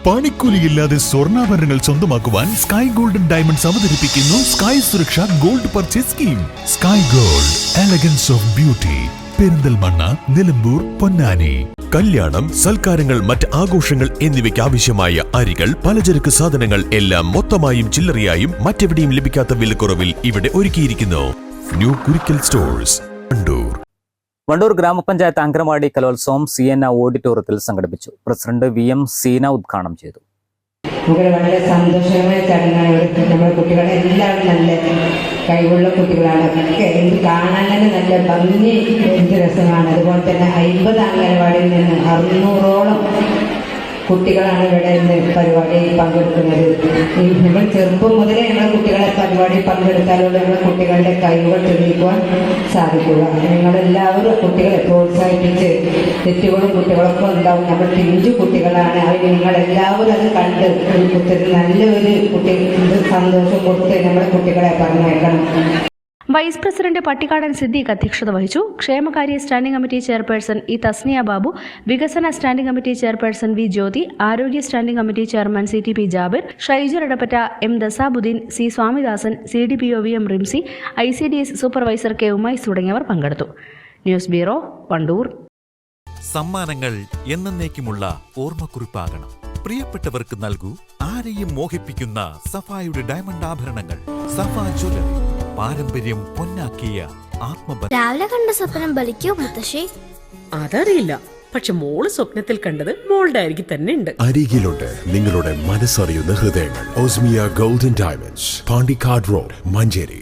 പണിക്കൂലിയില്ലാതെ സ്വർണ്ണാഭരണങ്ങൾ സ്വന്തമാക്കുവാൻ sky golden diamonds അവതരിപ്പിക്കുന്നു sky സുരക്ഷ gold purchase scheme. Sky gold, elegance of beauty, Perinthalmanna, Nilambur, Ponnani. കല്യാണം, സൽക്കാരങ്ങൾ, മറ്റ് ആഘോഷങ്ങൾ എന്നിവയ്ക്ക് ആവശ്യമായ അരികൾ, പലചരക്ക് സാധനങ്ങൾ എല്ലാം മൊത്തമായും ചില്ലറയായും മറ്റെവിടെയും ലഭിക്കാത്ത വിലക്കുറവിൽ ഇവിടെ ഒരുക്കിയിരിക്കുന്നു. New Kurikkal stores, Wandoor. വണ്ടൂർ ഗ്രാമപഞ്ചായത്ത് അങ്കണവാടി കലോത്സവം സിയന ഓഡിറ്റോറിയത്തിൽ സംഘടിപ്പിച്ചു. പ്രസിഡന്റ് VM സീന ഉദ്ഘാടനം ചെയ്തു. വളരെ സന്തോഷകരമായ ചടങ്ങാണ്. നമ്മുടെ കുട്ടികളെ എല്ലാവരും നല്ല കഴിവുള്ള കുട്ടികളാണ്. ഇത് കാണാൻ തന്നെ നല്ല ഭംഗി, എന്ത് രസമാണ്. അതുപോലെ തന്നെ 50 അംഗനവാടിയിൽ നിന്ന് 600ഓളം കുട്ടികളാണ് ഇവിടെ ഇന്ന് പരിപാടിയിൽ പങ്കെടുക്കുന്നത്. നമ്മൾ ചെറുപ്പം മുതലേ നമ്മുടെ കുട്ടികളെ പരിപാടിയിൽ പങ്കെടുത്താലുള്ള നമ്മുടെ കുട്ടികളുടെ കഴിവുകൾ തെളിയിക്കുവാൻ സാധിക്കുക. നിങ്ങളെല്ലാവരും കുട്ടികളെ പ്രോത്സാഹിപ്പിച്ച്, തെറ്റുകളും കുട്ടികളൊക്കെ ഉണ്ടാവും. നമ്മൾ പിഞ്ചു കുട്ടികളാണ്. അവർ നിങ്ങളെല്ലാവരും അത് കണ്ട് നല്ലൊരു കുട്ടി സന്തോഷം കൊടുത്ത് നമ്മുടെ കുട്ടികളെ പറഞ്ഞയക്കണം. വൈസ് പ്രസിഡന്റ് പട്ടിക്കാടൻ സിദ്ദീഖ് അധ്യക്ഷത വഹിച്ചു. ക്ഷേമകാര്യ standing committee chairperson E Thasniya Babu, വികസന standing committee chairperson V Jyothi, ആരോഗ്യ standing committee chairman CTP Jabir, Shaijar Edappatta, M Dasabuddeen, C Swamidasan, CDPO VM Rimsi, ICDS supervisor K Umais തുടങ്ങിയവർ പങ്കെടുത്തു. News bureau, Wandoor. സമ്മാനങ്ങൾ എന്നേക്കുമുള്ള ഓർമ്മക്കുറിപ്പാകണം. പ്രിയപ്പെട്ടവർക്ക് നൽകൂ ആരെയും മോഹിപ്പിക്കുന്ന സഫായുടെ ഡയമണ്ട് ആഭരണങ്ങൾ. സഫ ജ്വല്ലറി, പാരമ്പര്യം പൊന്നാക്കിയ ആത്മബന്ധം. രാവിലെ കണ്ട സ്വപ്നം ബലിക്കോ മുത്തശ്ശി? അതറിയില്ല, പക്ഷെ മോള് സ്വപ്നത്തിൽ കണ്ടത് മോളുടെ അരികിൽ തന്നെ ഉണ്ട്. അരികിലുണ്ട് നിങ്ങളുടെ മനസ്സറിയുന്ന ഹൃദയങ്ങൾ. Osmia golden diamonds, Pandikkad road, Manjeri.